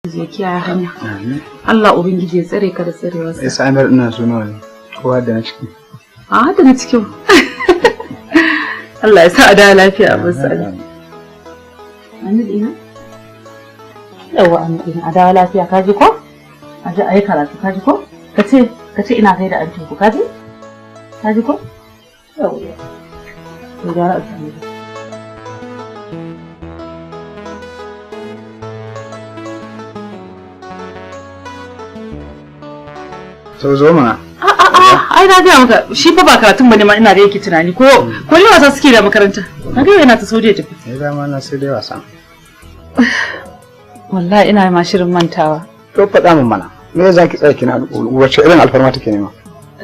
zai kiyaye hanya. Allah ubangiji ya tsare ka da tsarewarsa. Sai sanar ina so nawa ne ko har da na ciki. A hada na cikin. Allah ya sa a da lafiya a basali. Annabi ina? Yawa annabi ina a da lafiya kaji ko? A ji ayi karatu kaji ko? Kace ina gaida antin ku kaji? Kaji ko? Yawa. To gara asali. Zo mana. Ai na ga maka shi fa ba karatun bane ma ina da yake tunani ko ni wasa suke da makaranta. Na ga yana ta Saudiya tafi. Ni da ma na sai dai wasa. Wallahi ina ma shirin mantawa. To faɗa min mana. Me za ki tsaya kina wace irin alfarma take nema?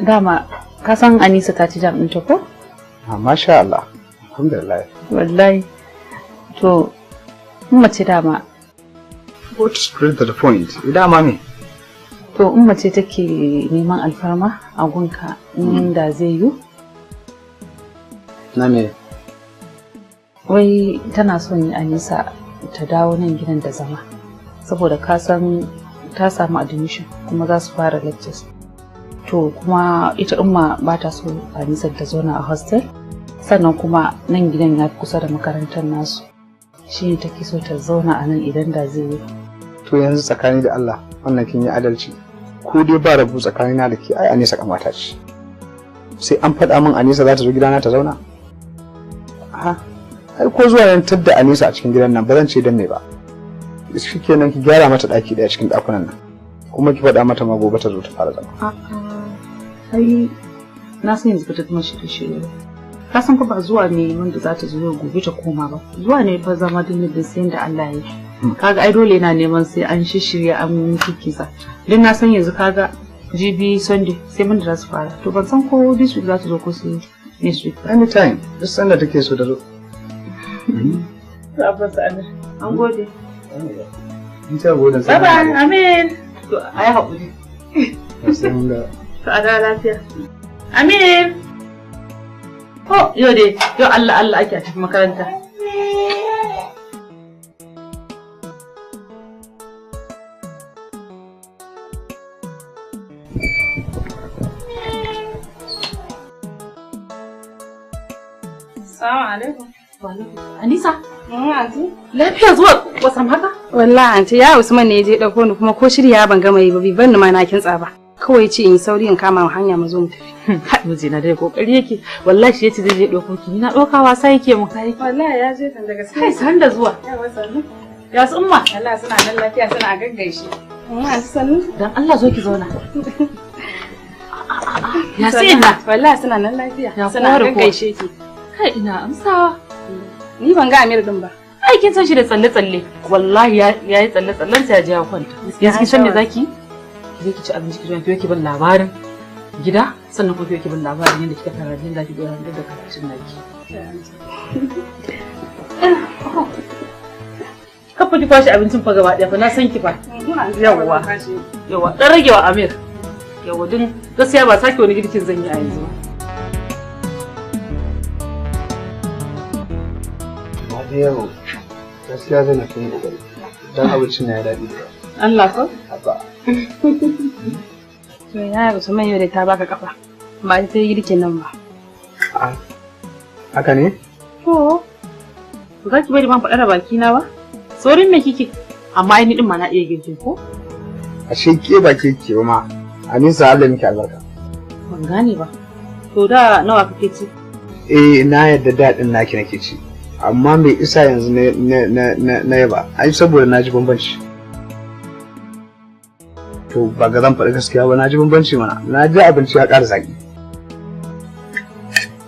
Dama ka san Anisa ta ci jam ɗin ta ko? Masha Allah. Alhamdulillah. Wallahi. To mace dama. What straight to the point. Dama me? To in mace take neman alfarma a gunka inda zai yi? Na me? Wai tana son Anisa ta dawo nan gidan da zama. Saboda ka san ta samu admission kuma za su fara lectures. To kuma ita umma ba ta so Anisa ta zauna a hostel. Sannan kuma nan gidan ya fi kusa da makarantar nasu. Shi ne take so ta zauna a nan idan da zai yi. To yanzu tsakani da Allah wannan kin yi adalci. Ko dai ba rabu tsakanina da ke ai Anisa kamata ce. Sai an faɗa min Anisa za ta zo gidana ta zauna? Aha. Ai ko zuwa yan tadda Anisa a cikin gidan nan ba zan ce dan me ba. Shikenan ki gyara mata daki daya cikin dakunan nan. Kuma ki faɗa mata ma gobe ta zo ta fara zama. Ai na san yanzu ta kuma shirye. Ka san fa ba zuwa ne wanda za ta zo gobe ta koma ba. Zuwa ne fa zama din da sai da Allah ya yi. Kaga ai dole yana neman sai an shirya an kikisa. Dan na san yanzu kaga GB Sunday sai mun da su fara. To ban san ko this week za ta zo ko sai next week. Anytime, duk sanda take so ta zo. Tabbas Amir. An gode. In ta gode sai. Bye Amir. To ai hakuri. Sai mun da. To a da lafiya. Amir. Oh, yau dai, yau Allah ake a cikin makaranta. Assalamu alaikum. Anisa? Anti. Lafiya zuwa wasan haka? Wallahi anti ya Usman ne ya je dauko ni kuma ko shirya ban gama yi ba bai banni ma na kintsa ba. Kawai ce in sauri in kama hanya mu zo mu tafi. Haɗu mijina dai kokari yake. Wallahi shi yace zai je dauko ki. Ni na dauka wasa yake mu kai. Wallahi ya je kan daga kai san da zuwa. Yawa sannu. Ya su umma. Allah suna nan lafiya suna gaggaishe. Anti sannu. Dan Allah zo ki zauna. Ya sai na. Wallahi suna nan lafiya. Suna gaggaishe ki. Kai ina amsawa. Ni ban ga Amir din ba. Ai kin san shi da tsalle-tsalle. Wallahi yayi tsalle-tsallen sai ya je ya kwanta. Yanzu kin san me zaki? Zai ki ci abinci ki zo ki ban labarin gida sannan kuma ki ban labarin yadda kika karatu yadda kike gudanar da karatun naki. Kafa ki kwashi abincin fa gaba ɗaya fa na san ki fa. Yawwa dan ragewa Amir. Yawwa din gaskiya ba sake wani girkin zan yi a yanzu. Yau gaskiya zan kai kokari dan abincin ya daɗi da Allah ko? haba. To ya Usman yau da ta baka kafa. Ba ta yi girkin nan ba. Haka ne? To. Za ki bari ban faɗa da baki na ba? Sorin me kike? Amma ai ni din ma na iya girkin ko? Ashe ke ba ke ba ma. Anisa Allah miki albarka. Ban gane ba. To da nawa kake ci? Na yadda daɗin naki nake ci. Amma mai isa yanzu na yaba ai saboda na ji bambanci. To ba ga zan faɗi gaskiya ba na ji bambanci mana na ji abinci ya ƙara zaƙi.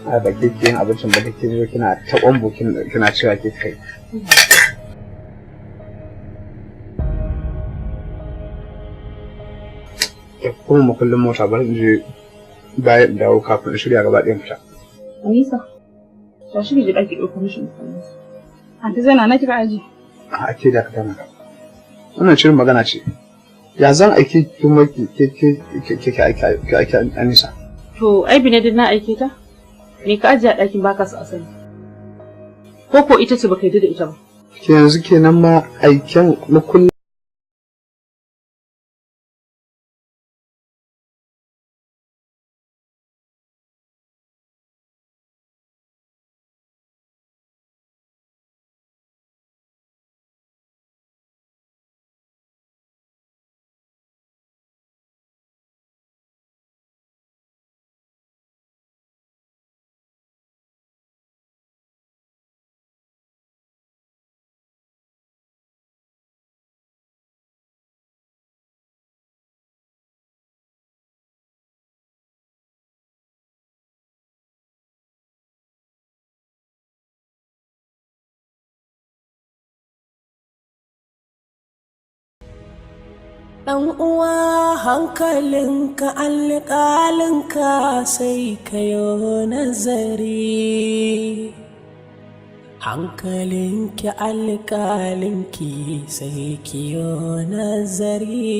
A ba ke yin abincin ba kake zo kina ta ƙwambo kina cewa ke kai. Kuma makullin mota bari in je bayan dawo kafin in shirya gaba ɗayan fita. Anisa. Ta shi ne ɗaki ɗauko mishi mutane. Anti Zaina na kika aji. A ke da ka tana. Wannan shirin magana ce. Ya zan aiki kuma ke aiki Anisa. To ai bine din na aike ta? Me ka ajiye a ɗakin baka su asali? Ko ita ce baka yi da ita ba? Yanzu kenan ma aiken na kullum ɗan uwa hankalinka alƙalinka sai ka yi nazari, hankalinki alƙalinki sai ki yi nazari.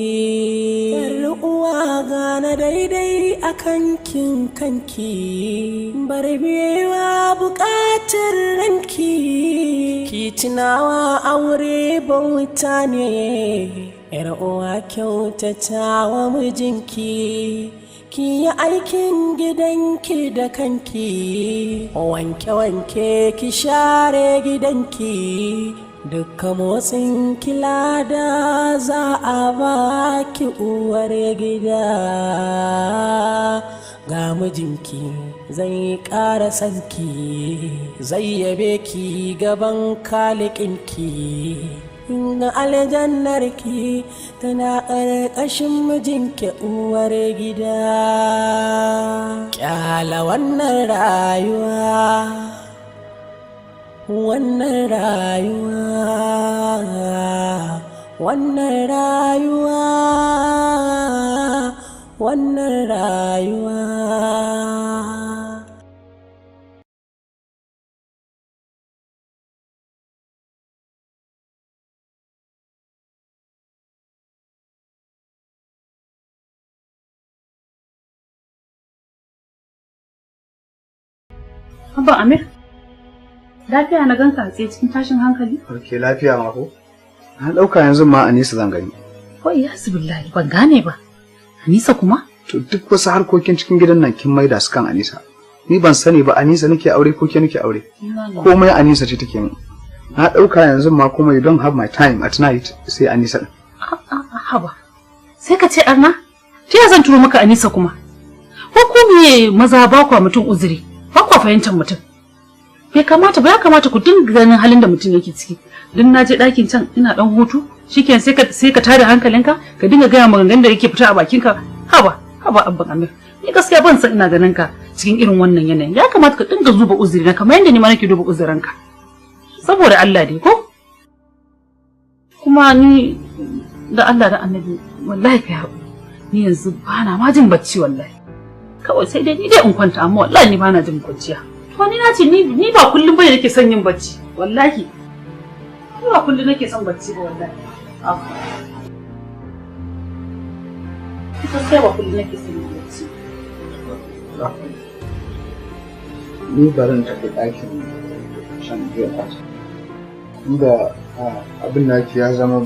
Yar uwa gane daidai a kankin kanki, bar biyewa buƙatar ranki, ki tunawa aure bauta ne. Yar uwa kyautata wa mijinki, ki yi aikin gidanki da kanki, wanke-wanke ki share gidanki, dukkan motsin kilada za a baki uwar gida. Ga mijinki zai ƙara sanki, zai yabe ki gaban kalikinki. Inga aljannarki tana ƙarƙashin mijinki uwar gida. Ƙyala wannan rayuwa, wannan rayuwa, wannan rayuwa, wannan rayuwa. Abba Amir, lafiya na ganka a tsaye cikin tashin hankali? Ke lafiya ma ko? Na ɗauka yanzu ma Anisa zan gani. Wai ya billahi ban gane ba. Anisa kuma? To duk wasu harkokin cikin gidan nan kin maida su kan Anisa. Ni ban sani ba Anisa nake aure ko ke nake aure. Komai Anisa ce take min. Na ɗauka yanzu ma kuma you don't have my time at night sai Anisa. Haba. Sai ka ce arna? Ta zan turo maka Anisa kuma? Ko me maza ba kwa mutum uzuri? Ba kwa fahimtar mutum. Bai kamata ba, ya kamata ku dinga ganin halin da mutum yake ciki. Dan na je ɗakin can ina dan hutu, shikenan sai ka tada hankalinka, ka dinga gaya maganganun da yake fita a bakinka. Haba abban Amir. Ni gaskiya ban san ina ganin ka cikin irin wannan yanayin. Ya kamata ka dinga zuba uzuri na kamar yadda ni ma nake duba uzuranka. Saboda Allah dai ko? Kuma ni da Allah da Annabi wallahi kai haƙuri. Ni yanzu bana ma jin bacci wallahi. Kawai sai dai ni dai in kwanta amma wallahi ni bana jin kwanciya. To ni na ce ni ba kullum bai nake son yin bacci wallahi. Ni ba kullum nake son bacci ba wallahi. Sai ba kullum nake son yin bacci. Ni barin tafi ɗakin shan biya kwata. Inda abin da ya zama.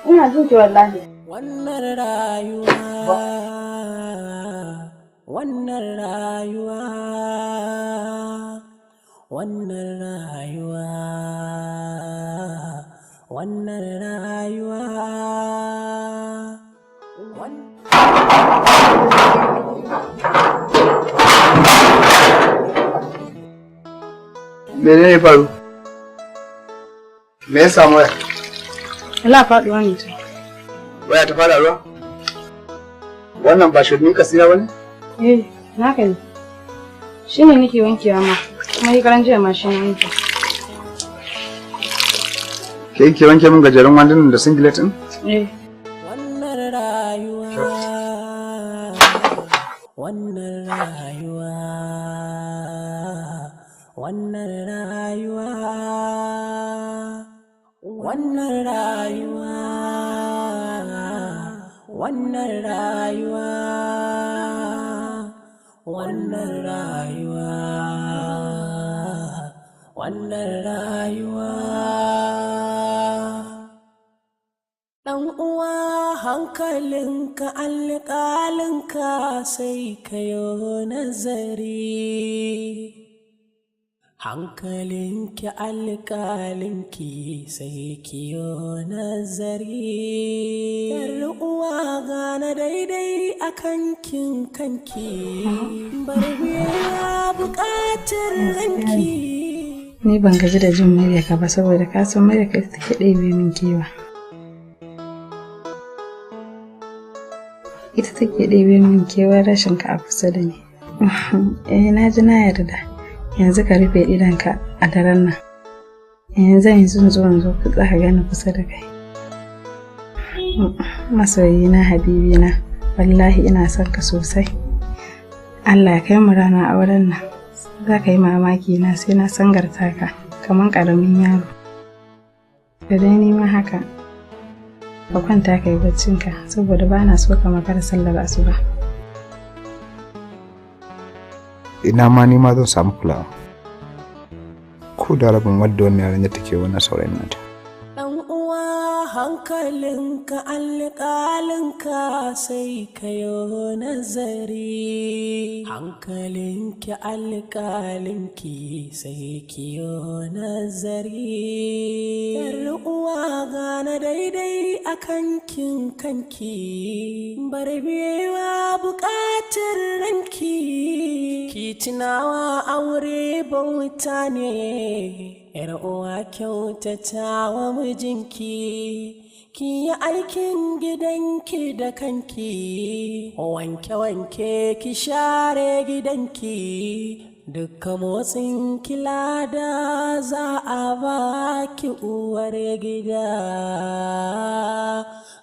Ina jin ki wallahi. Wannan rayuwa, wannan rayuwa, wannan rayuwa, wannan rayuwa. Mene ne faru? Me ya samu waya? Allah faɗuwa ne ta. Waya ta fara ruwa? Wannan ba shirin kasina bane? Naka ne. Shi ne nake wankewa ma, kuma yi karan jiya ma shi ne wanke. Ke yake wanke min gajeren wandunan da singlet din? Wannan rayuwa, wannan rayuwa, wannan rayuwa, wannan rayuwa, wannan rayuwa, wannan rayuwa, wannan rayuwa. Ɗan uwa hankalinka alƙalinka sai ka yi nazari, hankalinki alƙalinki sai ki yi nazari. Yar uwa gane daidai a kankin kanki, bar biya buƙatar ranki. Ni ban gaji da jin muryarka ba saboda ka san muryarka take ɗebe min kewa. Ita take ɗebe min kewar rashin ka a kusa da ni. Na ji na yarda. Yanzu ka rufe idonka a daren nan. Yanzu zo ku tsaka gani kusa da kai. Masoyina Habibina, wallahi ina son ka sosai. Allah ya kai mu rana auren nan. Za ka yi mamaki na sai na sangarta ka kamar ƙaramin yaro. Da dai ni ma haka. Ka kwanta ka yi baccinka saboda ba na so ka makara sallar asuba. Ina ma ni ma zan samu kulawa. Ko da rabin wadda wannan yarinya take wannan saurayin nata. Hankalinka alƙalinka sai ka yi nazari, hankalinki alƙalinki sai ki yi nazari. Yar uwa gane daidai a kankin kanki, bar biyewa buƙatar ranki, ki tunawa aure bauta ne. Yar uwa kyautata wa mijinki, ki yi aikin gidanki da kanki, wanke-wanke ki share gidanki, dukka motsin kilada za a baki uwar gida.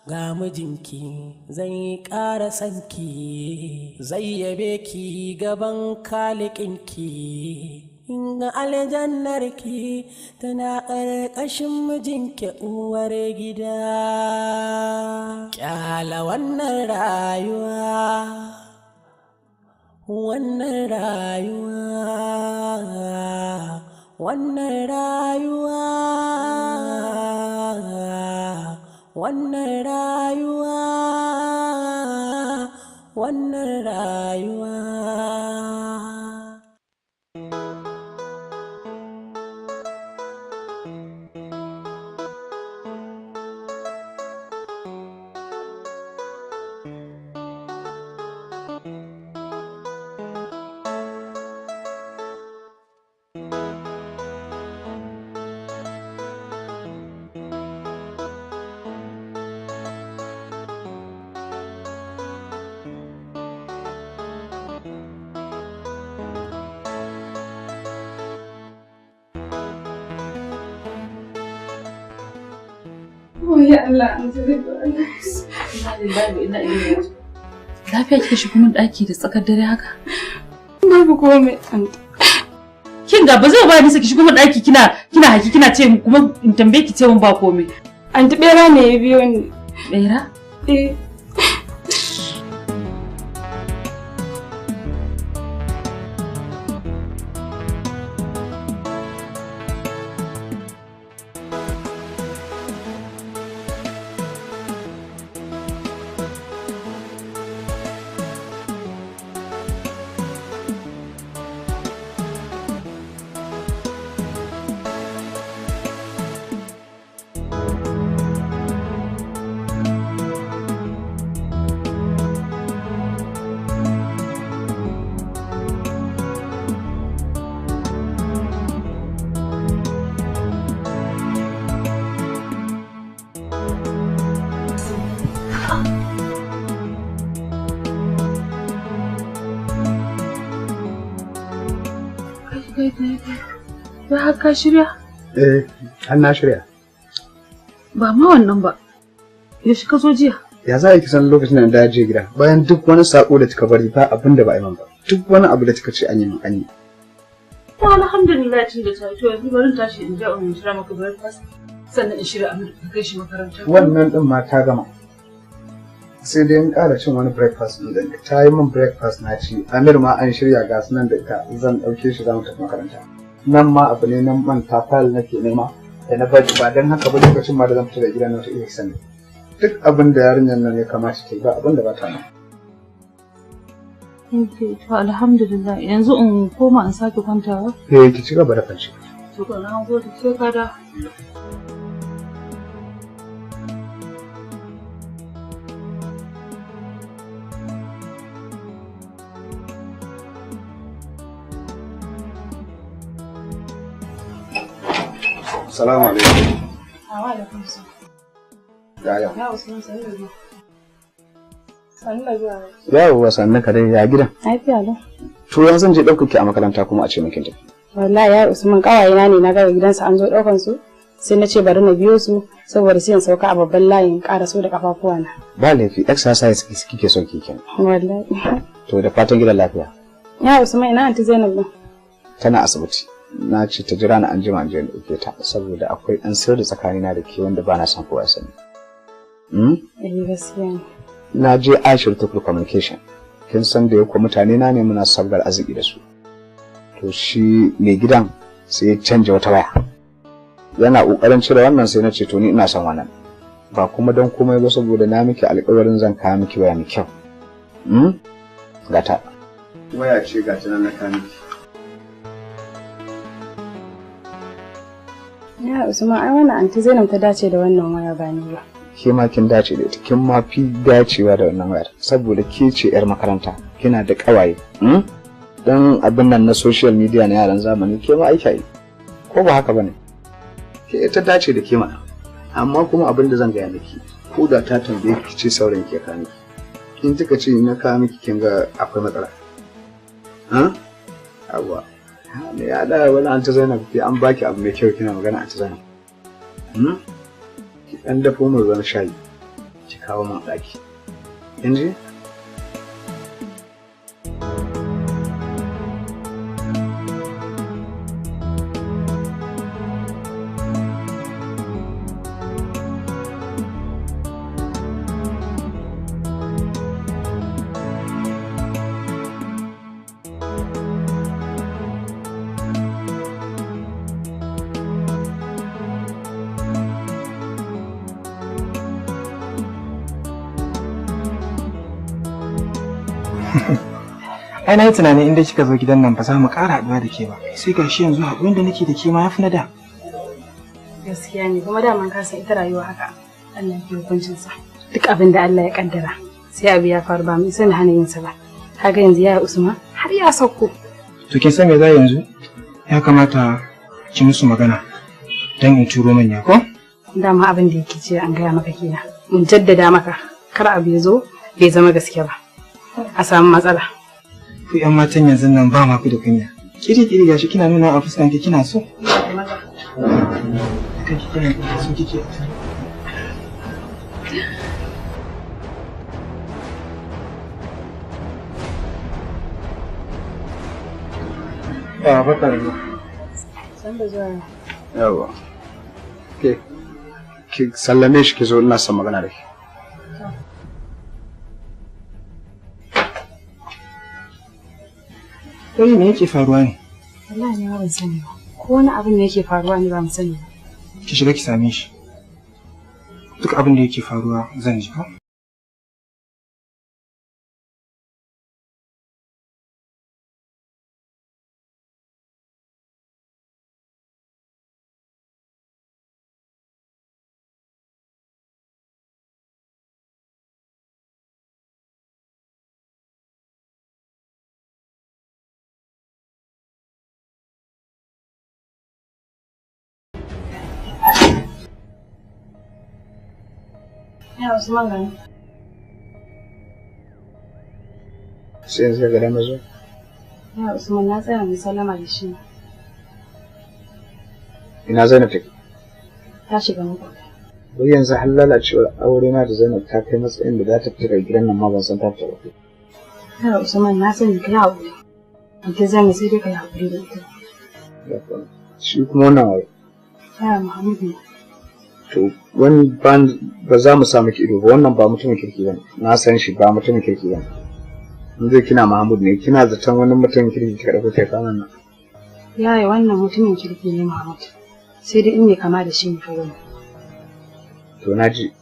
Ga mijinki zai ƙara sanki, zai yabe ki gaban kalikinki. Inga aljannarki tana ƙarƙashin mijinki uwar gida. Ƙyala wannan rayuwa, wannan rayuwa, wannan rayuwa, wannan rayuwa, wannan rayuwa. Ya Allah, an zai lafiya kika shigo min daki da tsakar dare haka? Babu komai. Kin ga ba zai ba ni saki shigo min daki kina haki kina ce kuma in tambaye ki ce mun ba komai. Anti bera ne ya biyo ni. Bera? Eh. Ya haka shirya? An na shirya. Ba ma wannan ba. Yaushe ka zo jiya? Ya za a yi kisan lokacin da na je gida bayan duk wani sako da kika bari ba abin da ba a yi man ba. Duk wani abu da kika ce an yi min an yi. To alhamdulillah tun da ta to yanzu bari tashi in je in shirya maka breakfast sannan in shirya amma ka kai shi makaranta. Wannan din ma ta gama. Sai dai in ƙara cin wani breakfast din da ta yi min breakfast na ci. Amir ma an shirya ga sunan da ita zan ɗauke shi za mu tafi makaranta. Nan ma abu ne nan manta fayil nake nema da na bari ba don haka ba lokacin ma da zan fita da gidan nan ta iya sani. Duk abin da yarinyar nan ya kamata ta yi ba abin da ba ta nan. Okay, to alhamdulillah yanzu in koma in sake kwantawa? Ki ci gaba da kanci. To na gode sai ka da. Assalamu alaikum. Wa alaikum salam. Daya. Ya Usman sanin da zuwa. Sanin da zuwa. Yawwa sannan ka dai ya gidan. Lafiya lau. To yanzu zan je ɗaukar ki a makaranta kuma a ce min kin tafi. Wallahi ya Usman kawayena ne na ga gidansa an zo ɗaukan su sai na ce bari na biyo su saboda sai in sauka a babban layin ƙara so da kafafuwana. Ba laifi exercise kike son kike. Wallahi. To da fatan gidan lafiya. Ya Usman ina anti Zainab din. Tana asibiti. Na ce ta jira na anjima an je dauke ta saboda akwai dan sirri tsakanina da ke wanda ba na son kowa sani. Gaskiya. Na je Ashir Tukul Communication. Kin san da yake mutane na ne muna sabgar arziki da su. To shi mai gidan sai ya canja wata waya. Yana kokarin cire wannan sai na ce to ni ina son wannan. Ba kuma don komai ba saboda na miki alƙawarin zan kawo miki waya mai kyau. Gata. Waya ce gata nan na kawo miki. Ya Usman ai wannan anti Zainab ta dace da wannan waya ba ni ba. Ke ma kin dace da ita, kin ma fi dacewa da wannan wayar saboda ke ce yar makaranta, kina da kawaye. Dan abin nan na social media na yaran zamani ke ma aika yi. Ko ba haka bane? Ke ta dace da ke mana. Amma kuma abin da zan gaya miki, ko da ta tambaye ki ce sauran ke ka miki. Kin kika ce na ka miki kin ga akwai matsala. Abuwa. Me ya da wani an ta Zainab ke an baki abu mai kyau kina magana an ta Zainab. Ki dan dafo mu ruwan shayi. Ki kawo min daki. Kin ji? Ai na yi tunanin inda kika zo gidan nan ba za mu ƙara haɗuwa da ke ba. Sai ga shi yanzu haɗuwan da nake da ke ma ya fi na da. Gaskiya ne kuma daman ka san ita rayuwa haka. Allah ya hukuncin sa. Duk abin da Allah ya kaddara sai abu ya faru ba mu isa na hana yin sa ba. Kaga yanzu ya Usman har ya sauko. To kin san me za yanzu? Ya kamata ki musu magana dan in turo manya ko? Dama abin da yake ce an gaya maka kenan. Mun jaddada maka kar abu ya zo bai zama gaskiya ba. A samu matsala. Ku ƴan matan yanzu nan ba ma ku da kunya. Kiri gashi kina nuna a fuskan ki kina so. Kake kina so kike. Ya baka ne. San da zuwa. Yawa. Ki sallame shi ki zo ina son magana da ki. Kai me yake faruwa ne? Wallahi ne ban sani ba. Ko wani abin da yake faruwa ne ba mu sani ba. Ki shiga ki same shi. Duk abin da yake faruwa zan ji ko? Ya Usman gani. Sai yanzu ga dama zo. Ya Usman na tsaya mu sallama da shi. Ina Zainab take? Ta shiga muku. Wai yanzu har lalacewar aure na da Zainab ta kai matsayin da za ta fita daga gidan nan ma ban san ta fita ba. Ya Usman na sani kai haƙuri. Ake zama sai dai kai haƙuri da ita. Shi kuma wannan wai. Ya Muhammadu. To wani ba za mu sa miki ido ba wannan ba mutumin kirki bane. Na san shi ba mutumin kirki bane. In zai kina Mahmud ne kina zaton wani mutumin kirki kika dauko kai kanan nan. Yaya wannan mutumin kirki ne Mahmud. Sai dai in ne kama da shi ne kawai. To na ji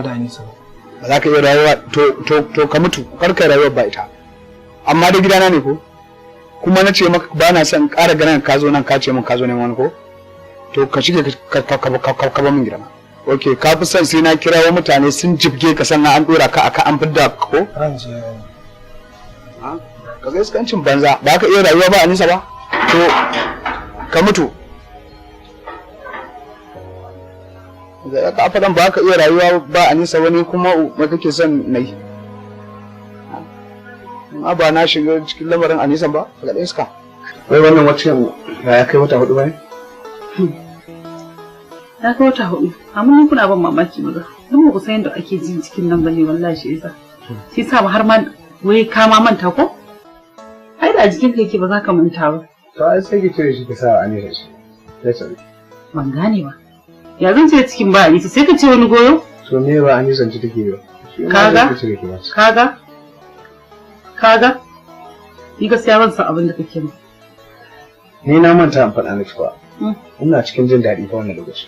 da Anisa ba. Ba za ka iya rayuwa to ka mutu kar ka rayuwa ba ita. Amma da gidana ne ko? Kuma na ce maka ba na son ƙara ganin ka zo nan ka ce min ka zo neman wani ko? To ka shige ka ba min gidana. Ok, ka fi son sai na kirawo mutane sun jibge ka sannan an dora ka aka an fidda ko? Ka ga iskancin banza ba ka iya rayuwa ba Anisa ba? To ka mutu. Da ka faɗan ba ka iya rayuwa ba Anisa wani kuma me kake son nayi? Amma ba na shiga cikin lamarin Anisa ba, ga ɗan iska. Wai wannan wacce ya kai wata 4 ba ne? Ya kai wata 4, amma ni kuna ban mamaki maza. Don ba ku san yadda ake ji cikin nan bane wallahi shi yasa. Shi yasa ba har ma wai ka ma manta ko? Ai da jikin ka yake ba za ka manta ba. To ai sai ki cire shi ki sa Anisa shi. Sai sai. Ban gane ba. Ya zan ce cikin ba Anisa sai ka ce wani goyo? To me ba Anisa ci take yi ba? Kaga? Ni gaskiya ban san abin da kake yi. Ni na manta an faɗa miki ba. Ina cikin jin daɗi fa wannan lokaci.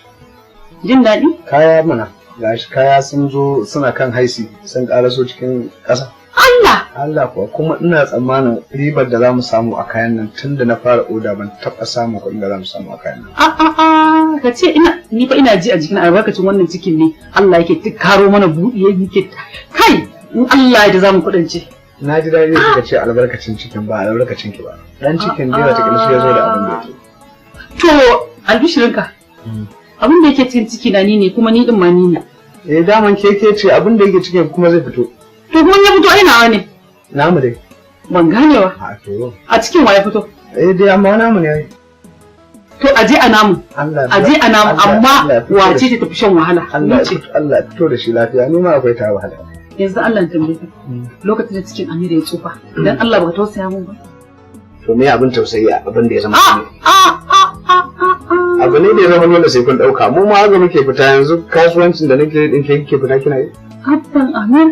Jin daɗi? Kaya mana, gashi kaya sun zo suna kan haisi sun ƙaraso cikin ƙasa. Allah kuwa kuma ina tsammanin ribar da za mu samu a kayan nan tun da na fara oda ban taɓa samun kuɗin da za mu samu a kayan nan. Ka ce ni fa ina ji a jikin albarkacin wannan cikin ne Allah yake karo mana buɗi yake kai in Allah ya da za mu kuɗance. Na ji daɗi da ce albarkacin cikin ba albarkacin ki ba. Dan cikin dai wata ƙarshe ya zo da abin da yake. To albishirinka. Abin da yake cikin ciki na ni ne kuma ni din ma ni ne. Daman keke ce abin da yake cikin kuma zai fito. To kuma ya fito ai nawa ne? Namu dai. Ban gane ba. A cikin wa ya fito? Dai amma namu ne. To aje a namu. Aje a namu amma wace ce tafi shan wahala? Allah fito da shi lafiya ni ma akwai ta wahala. Yanzu Allah ya tambaye ka. Lokacin da cikin Amira ya tsufa, dan Allah baka tausaya mun ba. To me abin tausayi abin da ya zama ne? Abu ne da ya zama dole sai kun dauka. Mu ma haka muke fita yanzu kasuwancin da nake din kike fita kina yi. Abban Amir.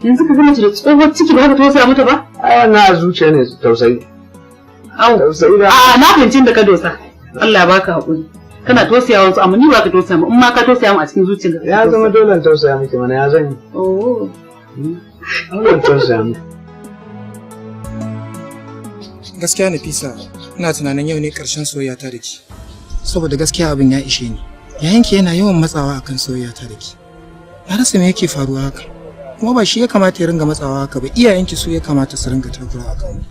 Yanzu ka gama da tsohon ciki ba ka tausaya mata ba? Ai na zuciya ne tausayi. Tausayi da. Na fahimci da ka dosa. Allah ya baka hakuri. Kana tausaya wasu amma ni ba ka tausaya mu in ma ka tausaya mu a cikin zuciyarka. Ya zama dole tausaya miki mana ya zan yi. Oh. Allah tausaya mu. Gaskiya Nafisa, ina tunanin yau ne ƙarshen soyayya ta da ki. Saboda gaskiya abin ya ishe ni. Yayanki yana yawan matsawa akan soyayya ta da ki. Na rasa me yake faruwa haka. Kuma ba shi ya kamata ya ringa matsawa haka ba, iyayenki su ya kamata su ringa takura akan mu.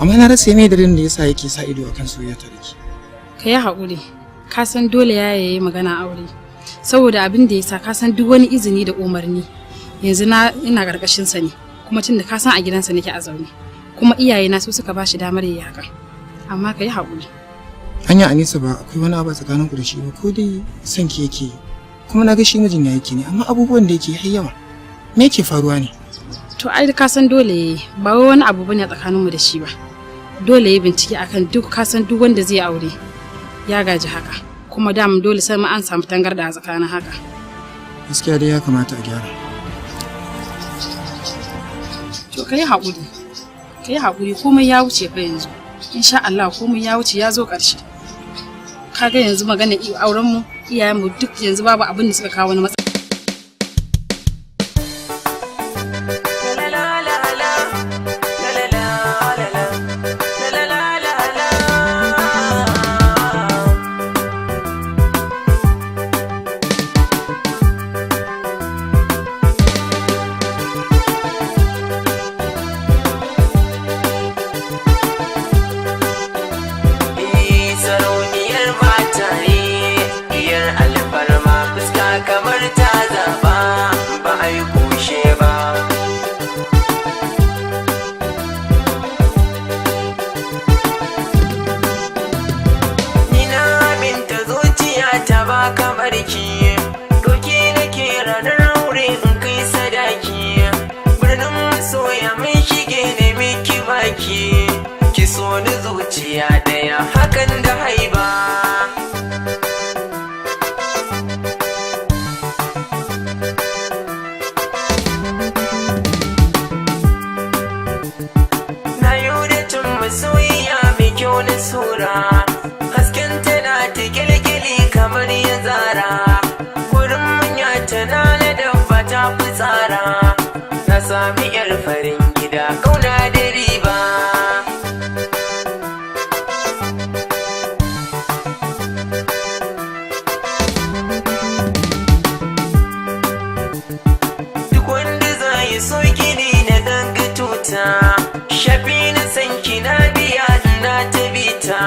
Amma na rasa me dalilin da yasa yake sa ido akan soyayya ta da ki. Ka yi haƙuri, ka san dole ya yi magana aure. Saboda abin da yasa ka san duk wani izini da umarni. Yanzu ina ƙarƙashin sa ne, kuma tunda ka san a gidansa nake a zaune. Kuma iyayena su suka bashi damar yi haka. Amma ka yi haƙuri. Hanya Anisa ba akwai wani abu tsakanin ku da shi ba ko dai son ki yake. Kuma na ga shi mijin ya yake ne amma abubuwan da yake har yawa. Me yake faruwa ne? To ai ka san dole ba wani abu bane a tsakaninmu da shi ba. Dole ya bincike akan duk ka san duk wanda zai aure ya gaji haka. Kuma dam dole sai ma an samu tangarda a tsakanin haka. Gaskiya dai ya kamata a gyara. To kai haƙuri. Kai haƙuri komai ya wuce fa yanzu. Insha Allah komai ya wuce ya zo ƙarshe. Kaga yanzu magana auren mu iyayen mu duk yanzu babu abin da suka kawo wani matsala. zuciya daya hakan da haiba. Na yau da tun masoyiya mai kyau na sura, hasken tana ta gilgili kamar ya zara, wurin manya tana sami yar farin gida kauna da riba. Duk wanda za ya so gini na danga tuta, shafi na san kina biya na ta bita,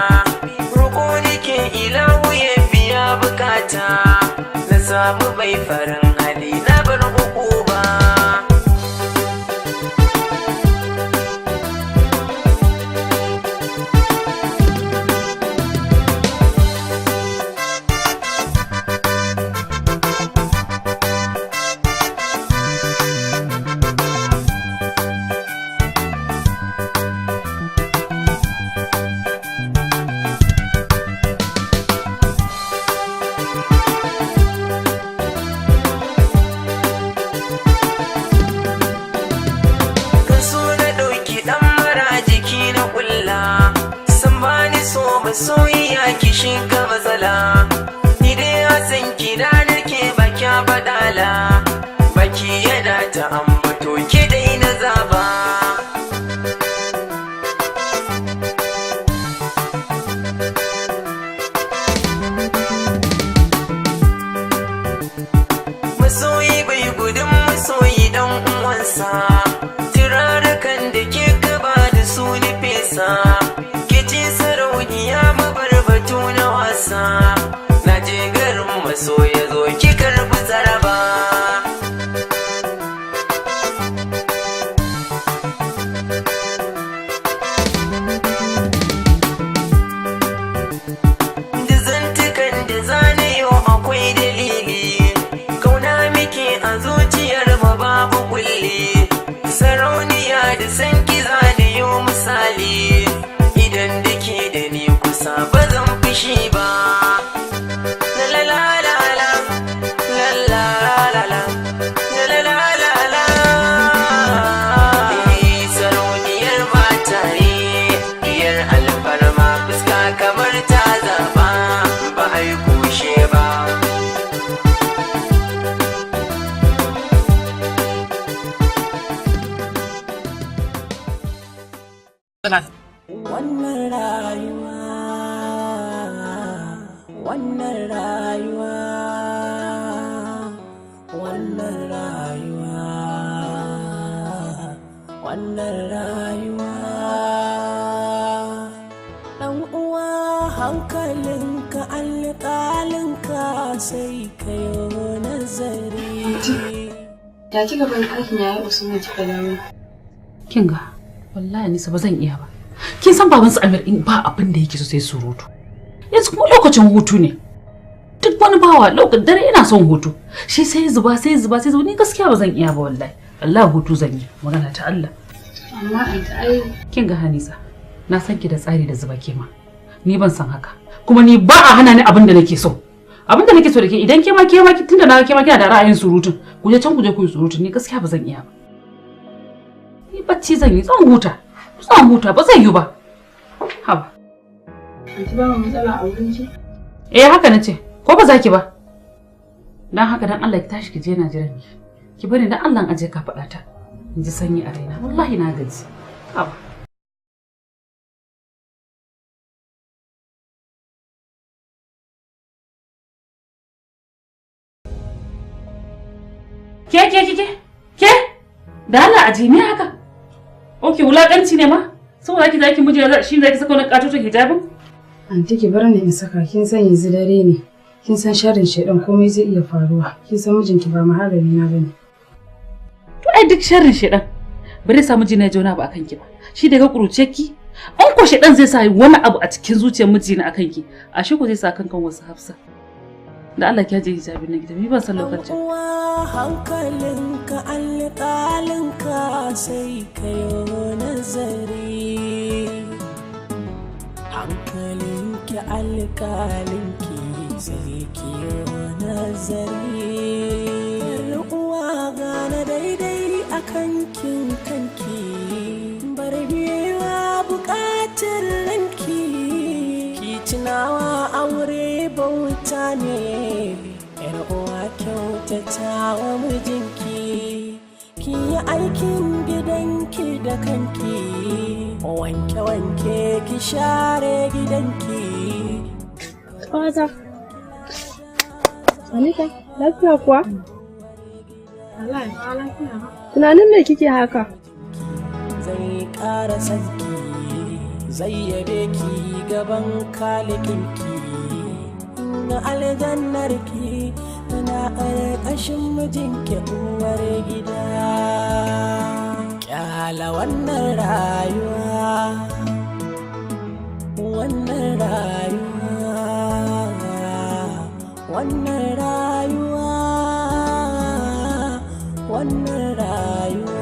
roƙo nake ilahu ya biya bukata, na samu mai farin hali na bar hukuma. Masoyiya kishin ka matsala, ni dai a san kina nake baki badala, baki yana ta ambato ki dai na zaba. Masoyi bai gudun masoyi dan uwansa, turarukan da ke gaba da su ni fesa, sarauniya mabarbatu na wasa, na je garin maso ya zo ki karbi zaraba. Da zantukan da zane yau akwai dalili, kauna muke a zuciyar ma babu kulli, sarauniya da san ki zane yau misali, idan da ke da ni kusa ba zan fushi ba. La la la la la la la la la la la la. Sarauniyar mataye, diyar alfarma, fuska kamar ta zaba, ba a yi kushe ba. Wannan rayuwa, wannan rayuwa, wannan rayuwa, wannan rayuwa. Ɗan uwa hankalinka alƙalinka sai ka yi nazari. Ya kika bari ɗakin yayi Usman kika dawo? Kinga, wallahi Nisa ba zan iya ba. Kin san baban su Amir in ba abin da yake so sai surutu. Yanzu kuma lokacin hutu ne. Duk wani bawa lokacin dare ina son hutu. Shi sai zuba ni gaskiya ba zan iya ba wallahi. Allah hutu zan yi magana ta Allah. Amma ai kin ga Hanisa. Na san ki da tsari da zuba kema. Ni ban san haka. Kuma ni ba a hana ni abin da nake so. Abin da nake so da ke idan kema tunda na kema kina da ra'ayin surutun. Ku je can ku je ku yi surutun ni gaskiya ba zan iya ba. Ni bacci zan yi zan huta. Zan huta ba zai yi ba. Haba. Anti ba mu matsala a wurin ki? Haka nace. Ko ba za ki ba? Dan haka dan Allah ki tashi ki je Najeriya ne. Ki bari dan Allah aje ka faɗa ta. In ji sanyi a raina. Wallahi na gaji. Haba. Ke? Da Allah aje me haka? Okay, wulaƙanci ne ma? Saboda ki zaki miji shi zaki saka wani katoton hijabin? Anti ki bar ni in saka, kin san yanzu dare ne. Kin san sharrin shedan komai zai iya faruwa. Kin san mijinki ba maharami na bane. To ai duk sharrin shedan ba zai sa miji na jona ba akan ki ba. Shi daga kuruciyarki an ko shedan zai sa wani abu a cikin zuciyar miji na akan ki. Ashe ko zai sa kankan wasu Hafsa. Da Allah ki haje hijabin nan gidan. Ni ban san lokacin. Hankalinka alƙalinka sai ka yi nazari. Hankalinki alƙalinki sai ki yi nazari. Uwa gane daidai a kankin kanki. Bar biyewa buƙatar ranki. Ki tunawa aure bauta ne. Uwa kyautata wa mijinki, ki yi aikin gidanki da kanki, wanke-wanke ki share gidanki. Ƙawata, Anika, lafiya kuwa? Tunanin me kike haka? Zai ƙara sanki, zai yabe ki gaban kalikinki. Na aljannarki tana ƙarƙashin mijinki uwar gida. Ƙyala wannan rayuwa, wannan rayuwa, wannan rayuwa, wannan rayuwa.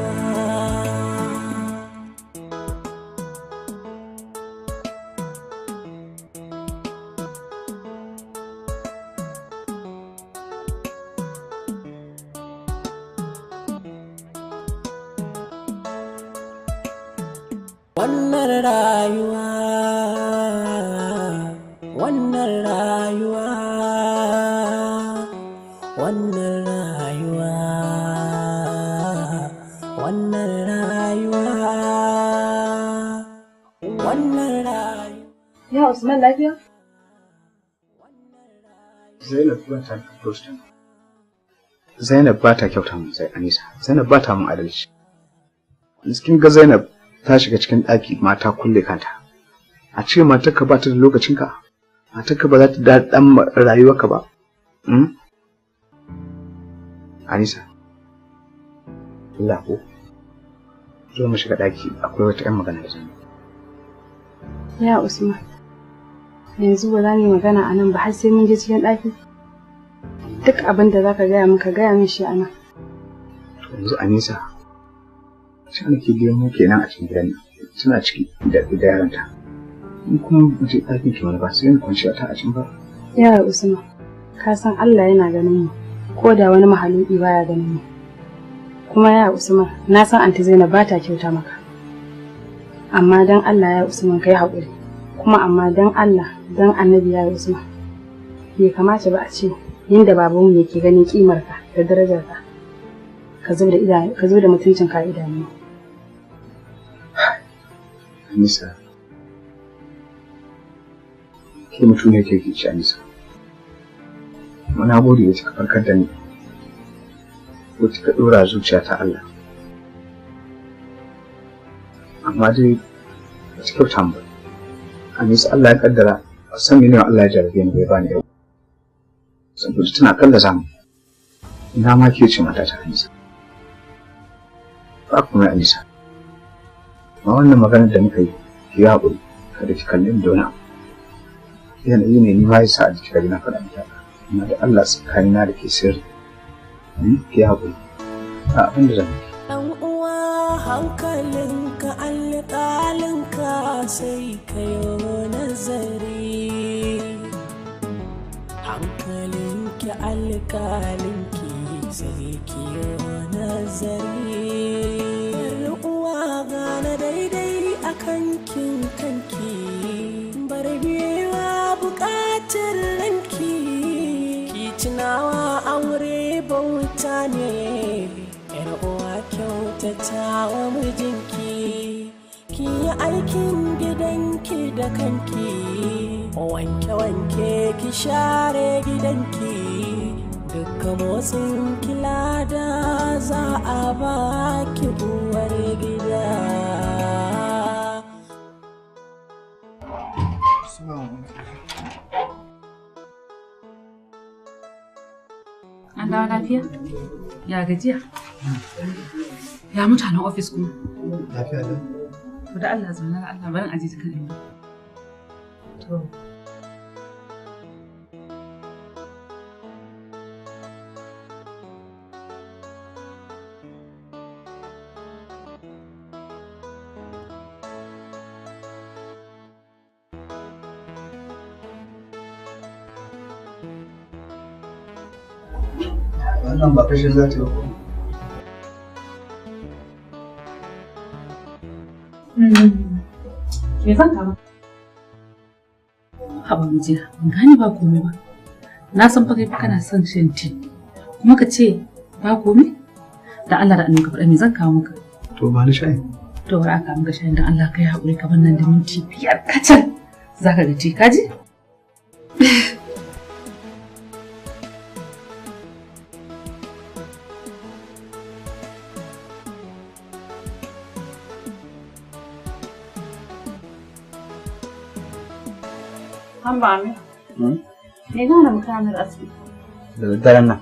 Wannan rayuwa, wannan rayuwa, wannan rayuwa, wannan rayuwa, wannan rayuwa. Ya Usman lafiya? Zainab ba ta kyauta mun sai Anisa. Zainab ba ta mun adalci. Miskin ga Zainab ta shiga cikin ɗaki mata kulle kanta. A ce matarka ba ta da lokacinka? Matarka ba za ta da ɗan rayuwarka ba? Anisa, Allah ko, zo mu shiga ɗaki akwai wata 'yan magana da zan yi. Ya Usman, yanzu ba za mu yi magana a nan ba har sai mun je cikin ɗaki? Duk abin da za ka gaya min ka gaya min shi a nan. To yanzu Anisa, shi ke biyan mu kenan a cikin gidan nan. Suna ciki da yaranta. Ni kuma ba je ɗakin ki wani ba sai ni kwanciya ta a cikin ba. Ya Usman, ka san Allah yana ganin mu, ko da wani mahaluki baya ganin mu. Kuma ya Usman, na san anti Zainab ba ta kyauta maka. Amma dan Allah ya Usman kai haƙuri. Kuma amma dan Allah, dan Annabi ya Usman. Bai kamata ba a ce yinda babanmu yake ganin kimarka da darajarka. Ka zo da mutuncin ka idanu. Anisa, ke mutum ne ke ci Anisa. Muna gode da kika farkar da ni. Ko kika dora zuciya ta Allah. Amma dai ba ki kyauta ba. Anisa Allah ya kaddara a san mene Allah ya jarabe ni bai bani yau. Saboda tana kalla zamu. Ina ma ke ce mata ta Anisa. Ba kuma Anisa. Ma wannan maganar da muka yi ki haƙuri kada ki kalle ni da wani abu. Yanayi ne ni ma yasa a jiki na faɗa miki haka. Amma da Allah tsakanina da ke sirri. Ki haƙuri. A abin da zan yi. Ɗan uwa hankalinka alƙalinka sai ka yi nazari. Hankalinki alƙalinki sai ki yi nazari. Uwa gane daidai a kankin kanki. Bar biyewa buƙatar ranki. Ki tunawa aure bauta ne. Uwa kyautata wa mijinki, ki yi aikin gidanki da kanki, wanke-wanke ki share gidanki, dukkan motsin kilada za a baki uwar gida. An dawo lafiya? Ya gajiya? Ya mutanen ofis kuma? Lafiya ne? To da Allah zaune da Allah barin aji ta kan To. Wannan ba kashe za ta yi ba. Me zan kama? Haba mijiya, ban gane ba komai ba. Na san fa kai kana son shan tea. Kuma ka ce ba komai? Da Allah da annabi ka faɗa me zan kawo maka. To ba ni shayi. To bari aka maka shayin dan Allah kai haƙuri ka bar nan da minti 5 kacal. Zaka ga ti kaji? An ba mi? Me gane mutanen asibiti? Da daren nan.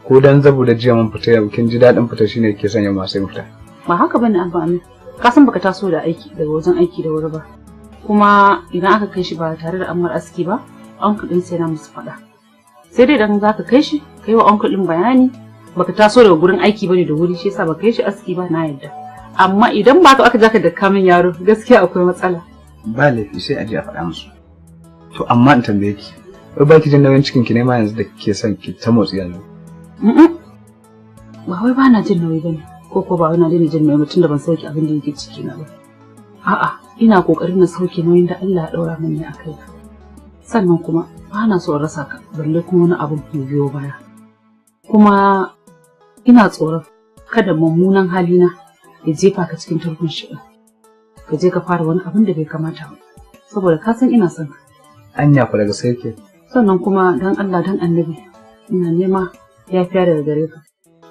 Ko dan zabu da jiya mun fita yau kin ji daɗin fita shine yake sanya ma sai mu fita. Ba haka bane an ba mi. Ka san baka taso da aiki daga wajen aiki da wuri ba. Kuma idan aka kai shi ba tare da amar aski ba, uncle din sai na musu faɗa. Sai dai idan zaka kai shi, kai wa uncle din bayani, baka taso daga gurin aiki bane da wuri shi yasa baka kai shi aski ba na yadda. Amma idan ba ka aka jaka da kamin yaro, gaskiya akwai matsala. Ba laifi sai a je a faɗa musu. To amma in tambaye ki, wai ba ki jin nauyin cikin ki ne ma yanzu da kike son ki ta motsi yanzu? Ba wai ba na jin nauyi bane, ko ba wai na daina jin nauyi mutum da ban sauke abin da yake ciki na ba. A'a, ina kokarin na sauke nauyin da Allah ya daura mini a kai. Sannan kuma ba na so in rasa ka, balle kuma wani abu ke biyo baya. Kuma ina tsoron kada mummunan halina ya jefa ka cikin turkun shi. Ka je ka fara wani abin da bai kamata ba. Saboda ka san ina son ka. Anya ku daga sai ke. Sannan kuma dan Allah dan Annabi ina nema yafiya daga gare ka.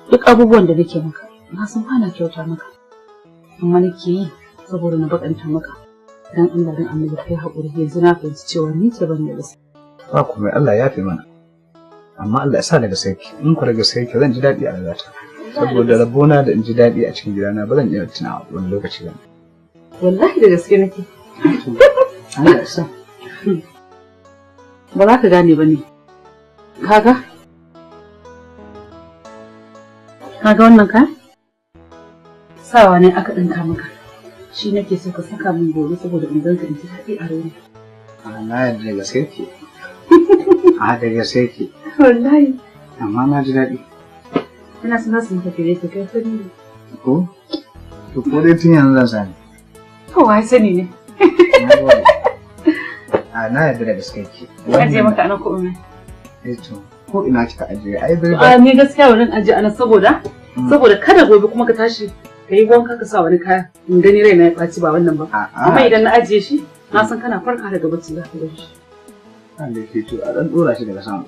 Duk abubuwan da nake maka na san ba na kyauta maka. Amma nake yi saboda na bakanta maka. Dan Allah dan Annabi kai haƙuri yanzu na fahimci cewa ni ce ban da gaske. Ba kuma Allah ya fi mana. Amma Allah ya sa daga sai ke. In ku daga sai ke zan ji daɗi a rayuwata. Saboda rabona da in ji daɗi a cikin gidana ba zan iya tunawa wani lokaci ba. Wallahi da gaske nake. Allah ya sa. Ba za ka gane ba ne. Kaga wannan ka? Sawa ne aka ɗinka maka. Shi nake so ka saka min gobe saboda in ganka in ji daɗi a raina. Na yarda da gaske ke. Da gaske ke. Wallahi. Amma na ji daɗi. Ina son su maka fere ka kai sani ne. Ko? To ko dai tun yanzu zan sani. To wai sani ne. Na yarda da gaske ke. Aje maka anan ko ina. To ko ina kika aje ai bai. Ni gaskiya wannan aje anan saboda kada gobe kuma ka tashi ka yi wanka ka sa wani kaya in gani raina ya ɓaci ba wannan ba. Amma idan na ajiye shi na san kana farka daga bacci za ka ga shi. Kan da ke to a dan dora shi daga sama.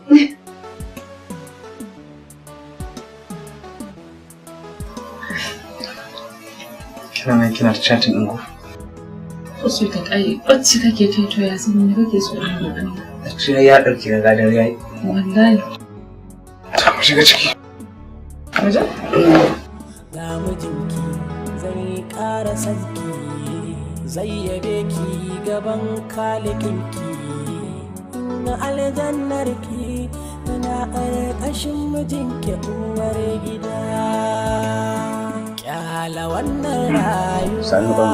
Kina ta chatting ɗin ko? Wasu ta kai bacci kake kai to ya san me kake so in yi. Shi ya ɗauki na gadar yayi. Wallahi. Ta mu shiga ciki. Kaja? Ga mijinki zai ƙara sanki, zai yabe ki gaban kalikinki. Na aljannarki tana ƙarƙashin mijinki uwar gida. Kyala wannan rayuwa.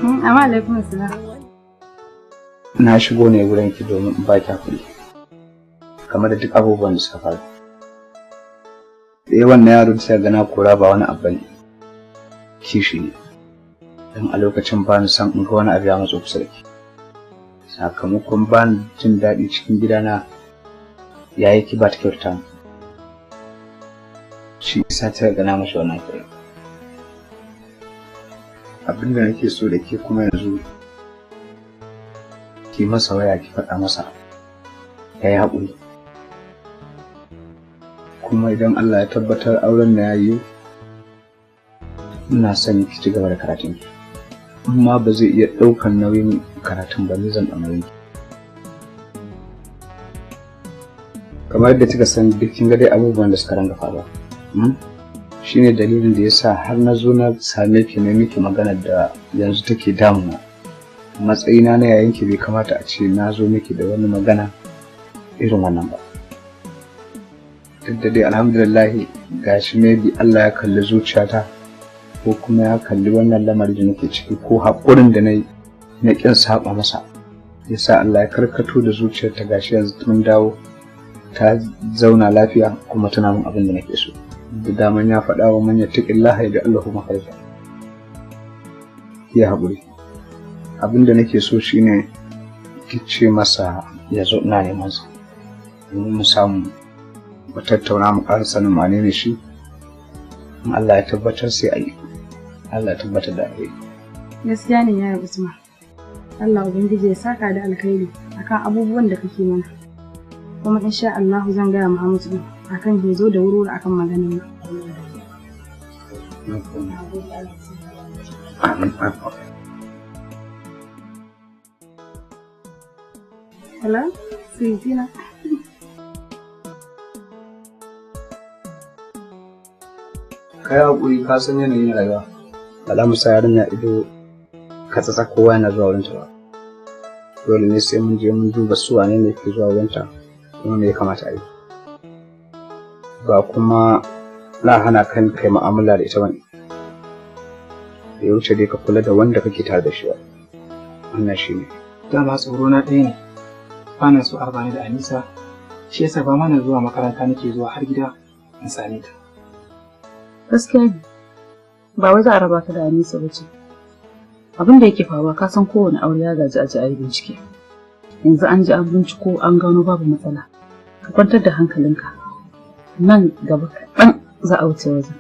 Amma alaikum salam. Na shigo ne wurin ki domin in baki hakuri. Kamar da duk abubuwan da suka faru. Wannan yaro da sai gana kora ba wani abu ne. Kishi ne. Dan a lokacin ba ni san in ga wani abu ya matso kusa da ki. Sakamakon ba ni jin daɗi cikin gidana yayi ki ba ta kyauta. Shi yasa ta gana mashi wannan kira. Abin da nake so da ke kuma yanzu ki masa waya ki faɗa masa ya yi haƙuri. Kuma idan Allah ya tabbatar auren na yayi ina son ki ci gaba da karatun ki. Amma ba zai iya ɗaukar nauyin karatun ba ni zan ɗan ki. Kamar yadda kika san duk kin ga dai abubuwan da suka ranga faruwa. Shine dalilin da yasa har na zo na same ki ne miki magana da yanzu take damuna. Matsayina na yayin ki bai kamata a ce na zo miki da wani magana irin wannan ba. Duk da dai alhamdulillah gashi maybe Allah ya kalli zuciyata ko kuma ya kalli wannan lamarin da nake ciki ko haƙurin da nayi na kin saba masa. Yasa Allah ya karkato da zuciyarta gashi yanzu mun dawo ta zauna lafiya kuma tana min abin da nake so. Da daman ya faɗa wa man yattaqillaha da Allahu makhraja. Ya haƙuri. Abin da nake so shine ki ce masa ya zo ina neman sa. Mu samu mu tattauna mu ƙara sanin wane ne shi. in Allah ya tabbatar sai a yi. Allah ya tabbatar da alheri. Gaskiya ne yaya Usman. Allah ubangiji ya saka da alkhairi akan abubuwan da kake mana. Kuma insha Allah zan gaya Muhammadu din akan ya zo da wuri akan maganar nan. Amin. Hello, Sweetina. Kai hakuri ka san yanayin rayuwa. Ba za mu sa yarinya ido ka tsatsa kowa yana zuwa wurinta ba. Dole ne sai mun je mun duba su wane ne ke zuwa wurinta kuma me ya kamata a yi. Ba kuma na hana kan kai mu'amala da ita bane. Da ya wuce dai ka kula da wanda kake tare da shi ba. Wannan shi ne. Dama tsoro na ɗaya ne. Ba na so arbani da Anisa, shi yasa ba mana zuwa makaranta nake zuwa har gida in same ta. Gaskiya ne, ba wai za a raba ka da Anisa ba ce. Abin da yake faruwa ka san kowane aure ya gaji a ji a yi bincike. Yanzu an ji an binciko an gano babu matsala. Ka kwantar da hankalinka. Nan gaba kaɗan za a wuce wajen.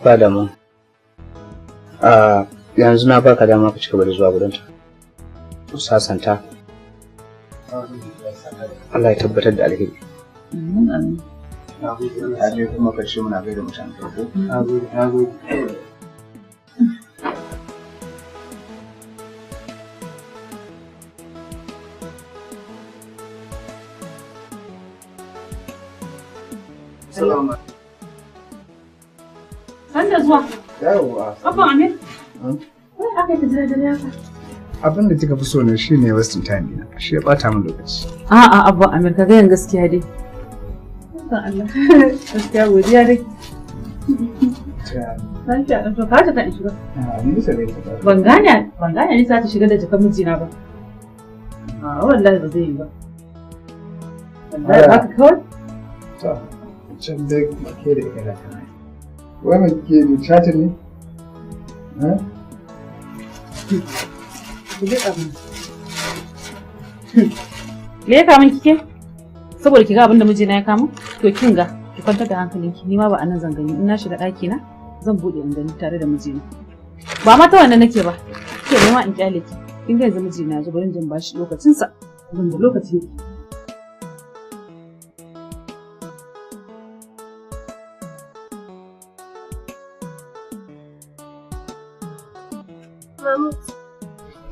Ba da mu. Yanzu na baka dama ka cigaba da zuwa gurinta. Sasanta. Allah ya tabbatar da alheri. Amin. Na je kuma karshe muna gaida mutane. Na gode. Salamu alaikum. Sanda zuwa. Yawwa. Abba Amir. Wai aka yi jira dare haka. Abin da kika fi so ne shine wasting time ɗina. Shi ya ɓata min lokaci. A'a Abba Amir ka ga gaskiya dai. Allah. Gaskiya godiya dai. Lafiya ɗan to ka ta kan shiga. Ban gane ni za ta shiga da jakan mijina ba. Wallahi ba zai yi ba. Wallahi ba ka kawai. To, can dai ke da ina kana. Wannan ke ni chatin ne? Me ya kamun kike? Saboda ki ga abin da mijina ya kama? To kin ga, ki kwantar da hankalinki, ni ma ba anan zan gani. In na shiga ɗaki na, zan buɗe in gani tare da mijina. Ba ma ta wannan nake ba. Ke nema in kyale ki. Kin ga yanzu mijina ya zo bari jin bashi lokacin sa. Abin da lokaci yake.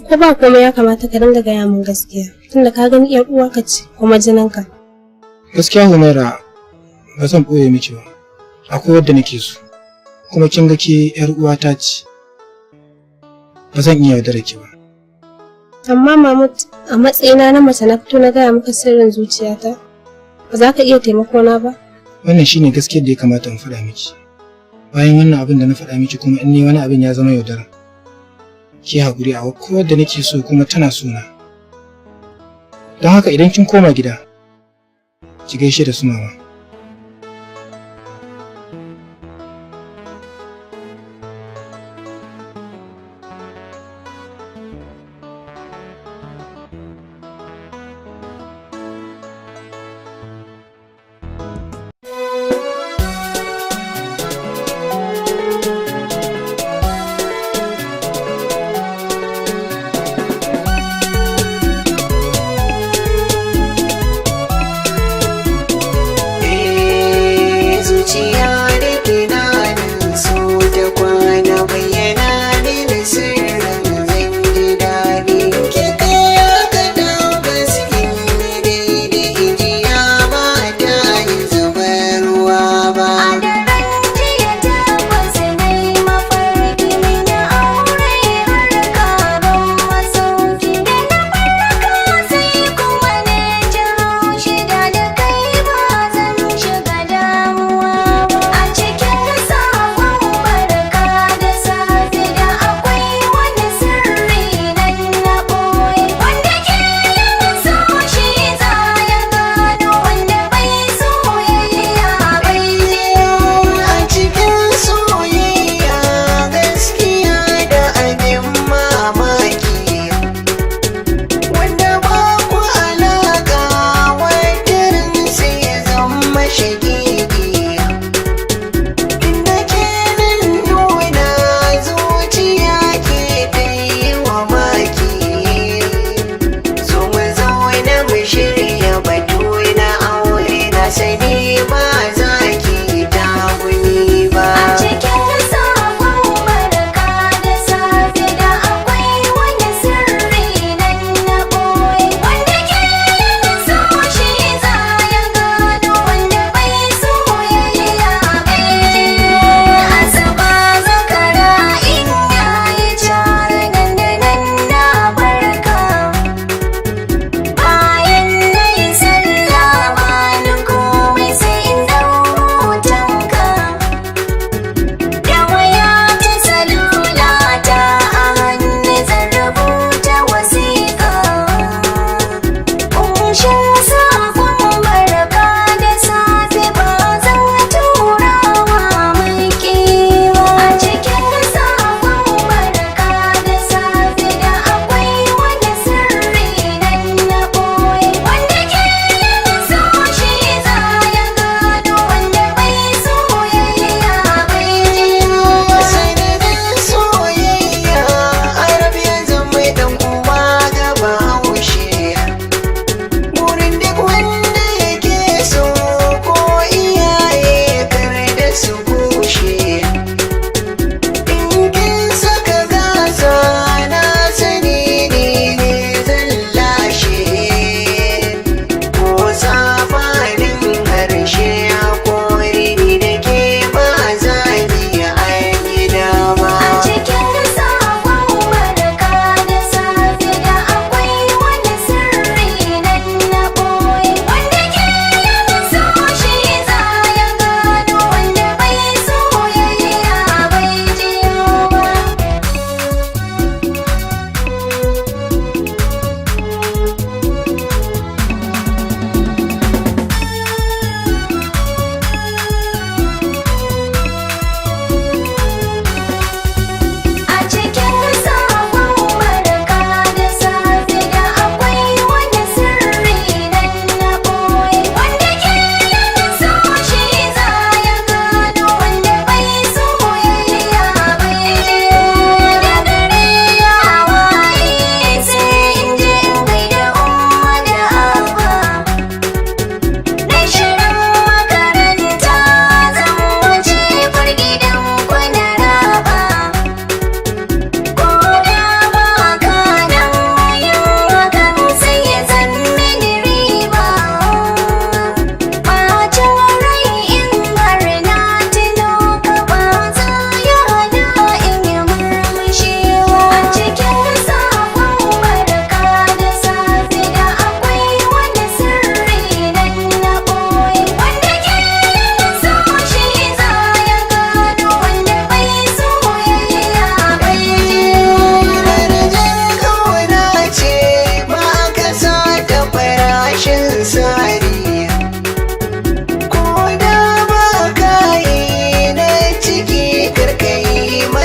Ko ba komai ya kamata ka dinga gaya min gaskiya tunda ka gani yar uwarka ce kuma jininka. Gaskiya Humaira ba zan ɓoye miki ba. Akwai wadda nake so. Kuma kin ga ke yar uwata ce. Ba zan iya yaudara ki ba. Amma Mahmud a matsayina na mace na fito na gaya maka sirrin zuciyata. Ba za ka iya taimako na ba? Wannan shine gaskiyar da ya kamata in faɗa miki. Bayan wannan abin da na faɗa miki kuma in ne wani abin ya zama yaudara. Ki haƙuri a ko wadda nake so kuma tana so na. Don haka idan kin koma gida, ki gaishe da su mama.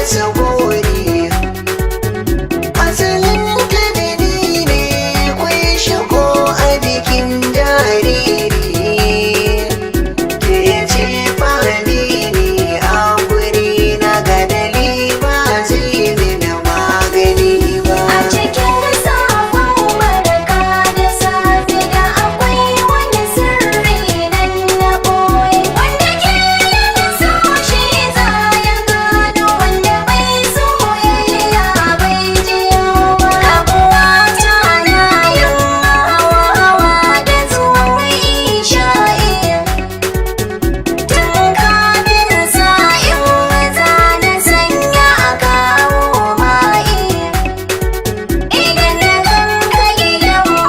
rasa buri asalin kadari ne kwai shigo a bikin jariri ke ce fari ne a guri na gadali ba zai mina magani ba A cikin sabon barka da safe da akwai wani sirri nan na ɓoye wanda ke yin so shi za ya gano wanda bai soyayya bai jiyo ba. Kabuwa ta na yin hawa da zuwan isha'i tun kafin sa'in maza na sanya a kawo ma'i. Idan na ganka gidanmu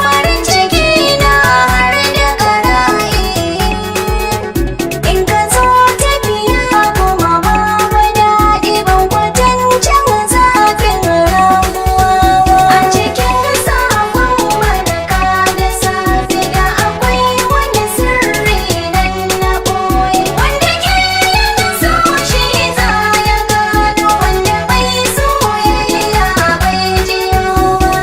farin ciki na har da ƙara'i. In ka zo tafiya kuma babu daɗi ban kwatancin zafin rabuwa ba. A cikin sabon barka da safe da akwai wani sirri nan na ɓoye wanda ke yin so shi za ya gano wanda bai soyayya bai jiyo ba.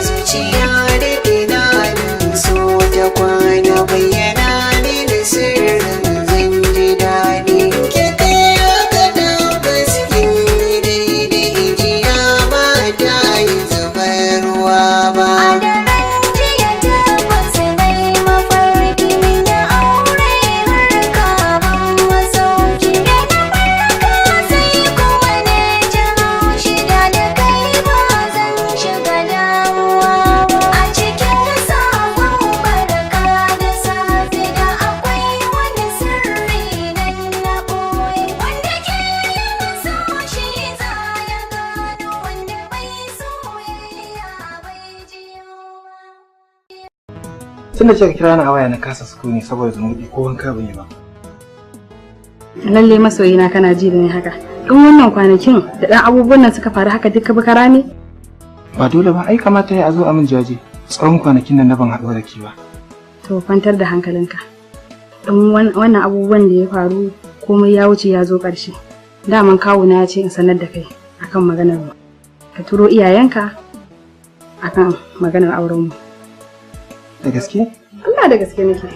zuciya da tunanin so ta kwana bayyana ne da sirrin zan ji daɗi ke kai haka tabbas kin yi daidai jiya ba ta yi zubar ruwa ba A daren jiya tabbas na yi mafarki min ya aure har gaban masauki da na farka sai kuma na ji haushi da kai ba zan shiga damuwa ba. A cikin sabon barka da safe da akwai wani sirri nan na ɓoye wanda ke yin so shi za ya gano wanda bai soyayya bai jiyo ba. Tunda kika kira ni a waya na kasa sukuni saboda zumuɗi ko wanka ban yi ba. Lalle masoyina kana ji da ni haka. In wannan kwanakin da ɗan abubuwan nan suka faru haka duka baka rame? Ba dole ba, ai kamata ya zo a min jaje. Tsawon kwanakin nan na ban haɗu da ke ba. To kwantar da hankalinka. In wannan abubuwan da ya faru komai ya wuce ya zo ƙarshe. Daman kawuna ya ce in sanar da kai akan maganar mu. Ka turo iyayenka akan maganar auren mu. Da gaske? Allah da gaske nake.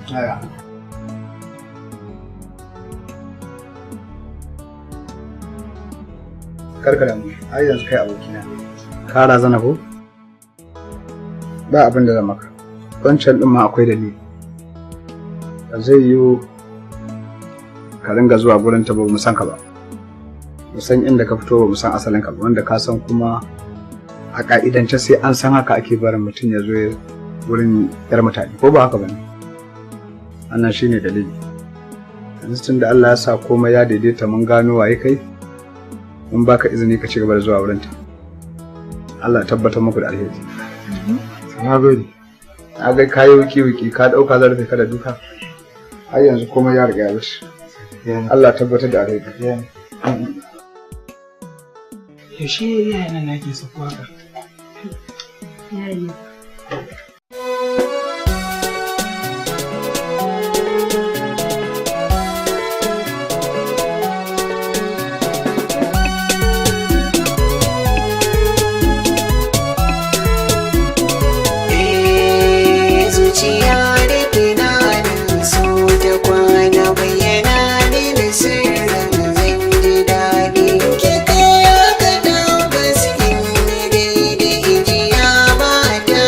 Yaya? Karka da mu, ai yanzu kai abokina ne. Ka razana ko? Ba abin da zan maka. Wancan ɗin ma akwai dalili. Ba zai yiwu ka ringa zuwa gurin ta ba mu san ka ba. Mu san inda ka fito ba mu san asalin ka ba, wanda ka san kuma a ka'idance sai an san haka ake barin mutum ya zo wurin yar mutane ko ba haka bane. Wannan shine dalili. Yanzu tun da Allah ya sa komai ya daidaita mun gano waye kai, mun baka izini ka ci gaba da zuwa wurinta. Allah ya tabbatar muku da alheri. Na gode. Na ga kayi wiki ka dauka zarafi ka da duka. Har yanzu komai ya riga ya wuce. Allah ya tabbatar da alheri. Yaushe yayin nan nake so haka? Yayi. zuciya da tunanin so ta kwana bayyana ne da sirrin zan ji daɗi ke kai haka tabbas kin yi daidai jiya ba ta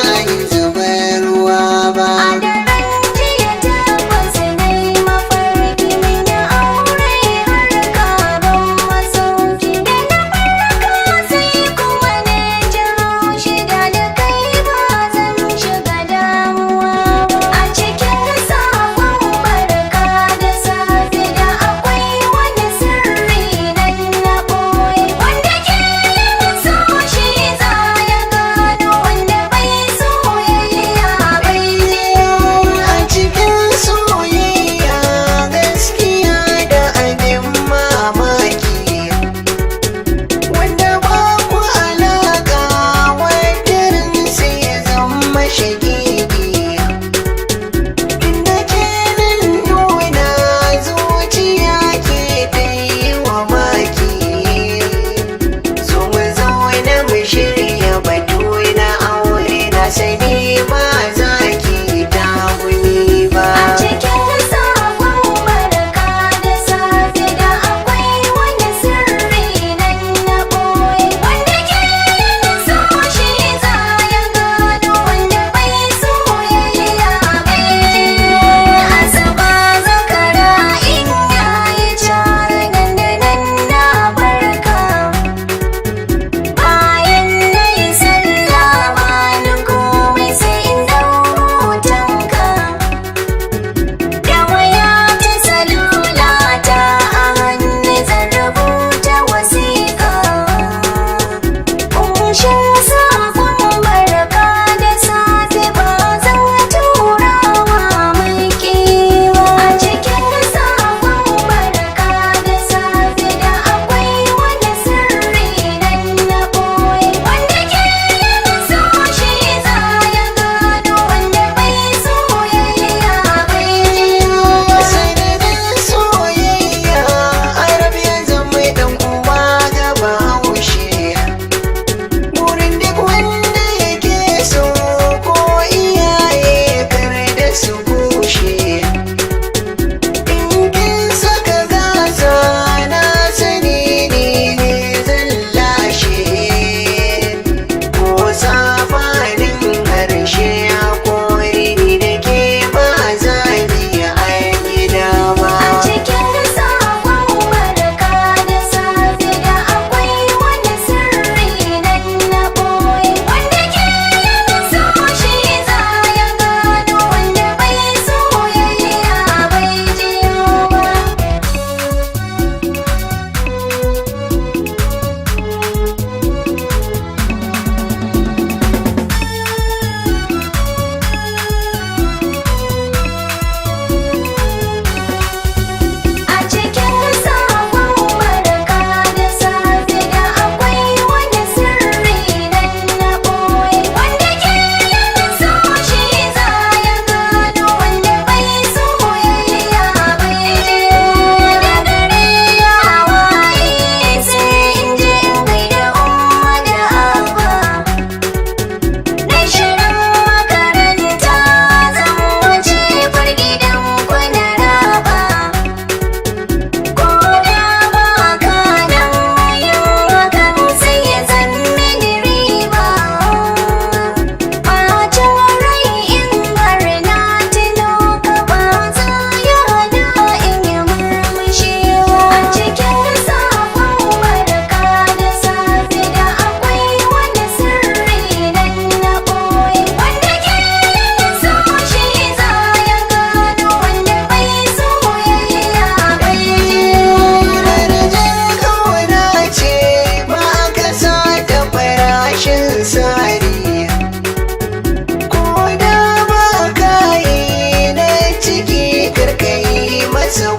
so